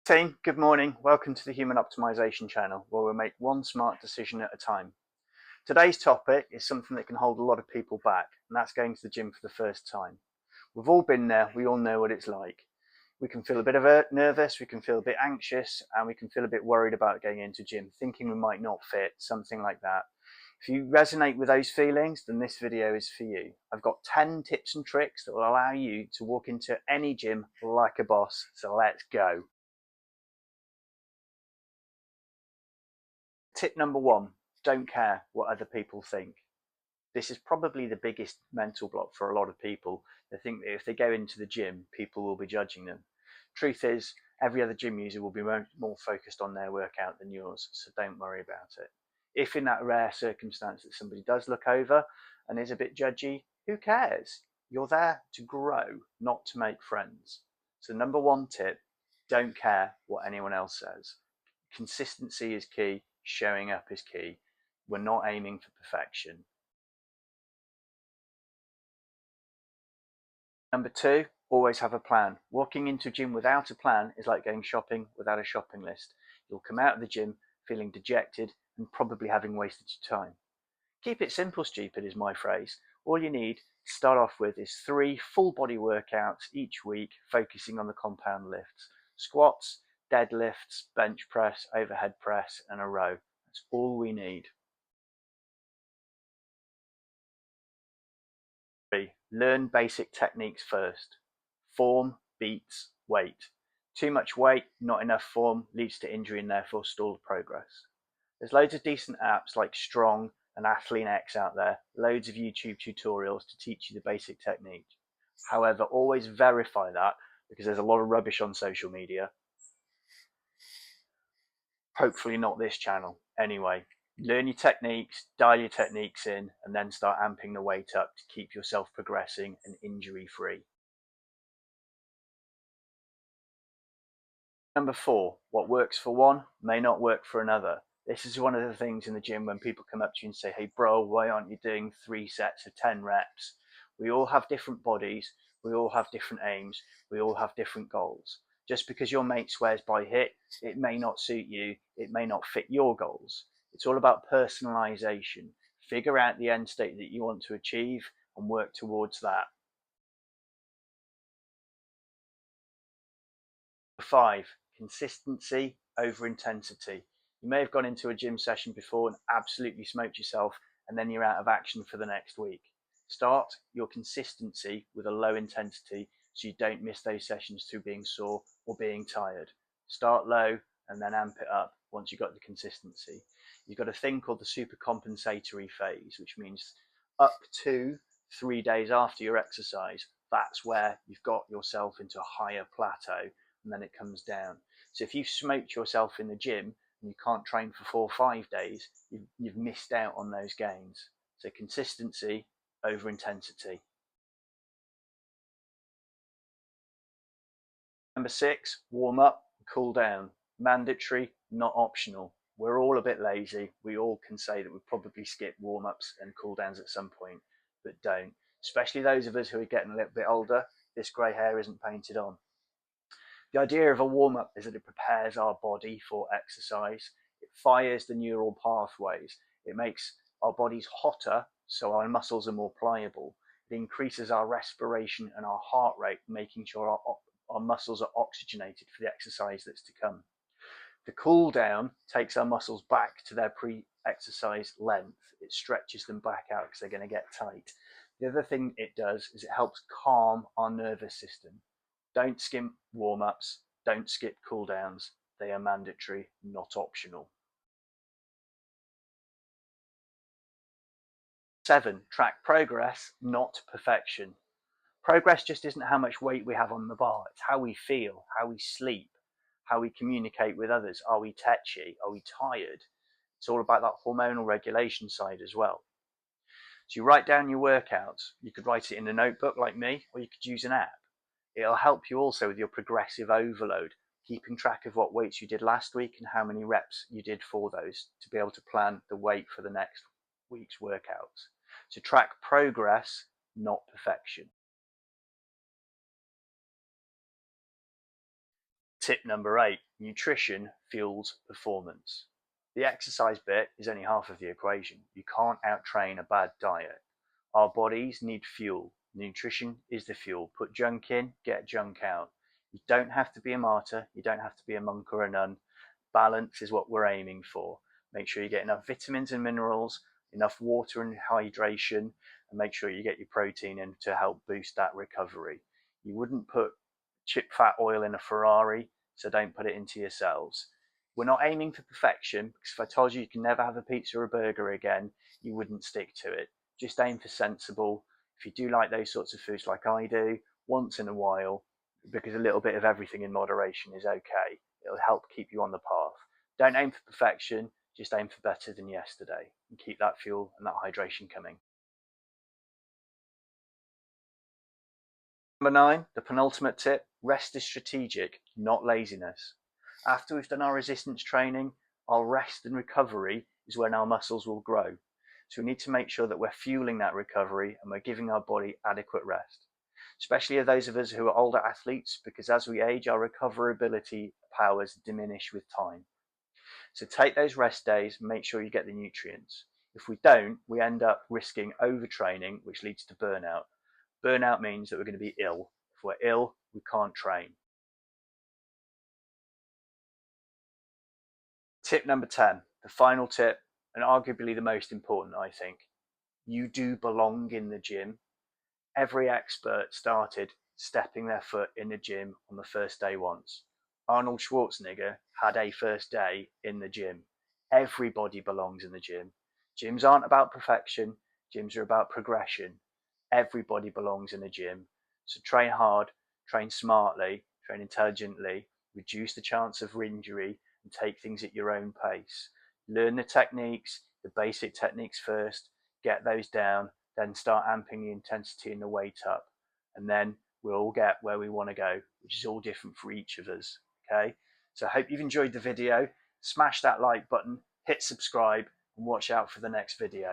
Team, good morning. Welcome to the Human Optimization channel, where we make one smart decision at a time. Today's topic is something that can hold a lot of people back, and that's going to the gym for the first time. We've all been there. We all know what it's like. We can feel a bit nervous, we can feel a bit anxious, and we can feel a bit worried about going into gym, thinking we might not fit, something like that. If you resonate with those feelings, then this video is for you. I've got 10 tips and tricks that will allow you to walk into any gym like a boss, so let's go. Tip number one, don't care what other people think. This is probably the biggest mental block for a lot of people. They think that if they go into the gym, people will be judging them. Truth is, every other gym user will be more focused on their workout than yours, so don't worry about it. If in that rare circumstance that somebody does look over and is a bit judgy, who cares? You're there to grow, not to make friends. So number one tip, don't care what anyone else says. Consistency is key. Showing up is key. We're not aiming for perfection. Number two, always have a plan. Walking into a gym without a plan is like going shopping without a shopping list. You'll come out of the gym feeling dejected and probably having wasted your time. Keep it simple, stupid is my phrase. All you need to start off with is 3 full body workouts each week, focusing on the compound lifts. Squats, deadlifts, bench press, overhead press, and a row. That's all we need. 3. Learn basic techniques first. Form beats weight. Too much weight, not enough form, leads to injury and therefore stalled progress. There's loads of decent apps like Strong and Athlean-X out there, loads of YouTube tutorials to teach you the basic technique. However, always verify that, because there's a lot of rubbish on social media. Hopefully not this channel. Anyway, learn your techniques, dial your techniques in, and then start amping the weight up to keep yourself progressing and injury free. Number 4, what works for one may not work for another. This is one of the things in the gym when people come up to you and say, hey bro, why aren't you doing 3 sets of 10 reps? We all have different bodies, we all have different aims, we all have different goals. Just because your mate swears by HIIT, it may not suit you, it may not fit your goals. It's all about personalization. Figure out the end state that you want to achieve and work towards that. 5, consistency over intensity. You may have gone into a gym session before and absolutely smoked yourself, and then you're out of action for the next week. Start your consistency with a low intensity so you don't miss those sessions through being sore or being tired. Start low and then amp it up once you've got the consistency. You've got a thing called the super compensatory phase, which means up to 3 days after your exercise, that's where you've got yourself into a higher plateau, and then it comes down. So if you've smoked yourself in the gym and you can't train for 4 or 5 days, you've missed out on those gains. So consistency over intensity. Number 6, warm up, cool down. Mandatory, not optional. We're all a bit lazy. We all can say that we probably skip warm-ups and cool downs at some point, but don't. Especially those of us who are getting a little bit older, this grey hair isn't painted on. The idea of a warm-up is that it prepares our body for exercise. It fires the neural pathways. It makes our bodies hotter, so our muscles are more pliable. It increases our respiration and our heart rate, making sure our muscles are oxygenated for the exercise that's to come. The cool down takes our muscles back to their pre-exercise length. It stretches them back out because they're going to get tight. The other thing it does is it helps calm our nervous system. Don't skip warm-ups, don't skip cool-downs. They are mandatory, not optional. 7, track progress, not perfection. Progress just isn't how much weight we have on the bar. It's how we feel, how we sleep, how we communicate with others. Are we tetchy? Are we tired? It's all about that hormonal regulation side as well. So you write down your workouts. You could write it in a notebook like me, or you could use an app. It'll help you also with your progressive overload, keeping track of what weights you did last week and how many reps you did for those to be able to plan the weight for the next week's workouts. So track progress, not perfection. Tip number 8, Nutrition fuels performance. The exercise bit is only half of the equation. You can't out-train a bad diet. Our bodies need fuel. Nutrition is the fuel. Put junk in, get junk out. You don't have to be a martyr. You don't have to be a monk or a nun. Balance is what we're aiming for. Make sure you get enough vitamins and minerals, enough water and hydration, and make sure you get your protein in to help boost that recovery. You wouldn't put chip fat oil in a Ferrari, so don't put it into yourselves. We're not aiming for perfection, because if I told you you can never have a pizza or a burger again, you wouldn't stick to it. Just aim for sensible. If you do like those sorts of foods like I do, once in a while, because a little bit of everything in moderation is okay. It'll help keep you on the path. Don't aim for perfection, just aim for better than yesterday, and keep that fuel and that hydration coming. Number 9, the penultimate tip, rest is strategic, not laziness. After we've done our resistance training, our rest and recovery is when our muscles will grow. So we need to make sure that we're fueling that recovery and we're giving our body adequate rest. Especially those of us who are older athletes, because as we age, our recoverability powers diminish with time. So take those rest days, make sure you get the nutrients. If we don't, we end up risking overtraining, which leads to burnout. Burnout means that we're going to be ill. If we're ill, we can't train. Tip number 10, the final tip, and arguably the most important, I think. You do belong in the gym. Every expert started stepping their foot in the gym on the first day once. Arnold Schwarzenegger had a first day in the gym. Everybody belongs in the gym. Gyms aren't about perfection. Gyms are about progression. Everybody belongs in a gym. So train hard, train smartly, train intelligently, reduce the chance of injury, and take things at your own pace. Learn the techniques, the basic techniques first, get those down, then start amping the intensity and the weight up. And then we'll all get where we want to go, which is all different for each of us. Okay? So I hope you've enjoyed the video. Smash that like button, hit subscribe, and watch out for the next video.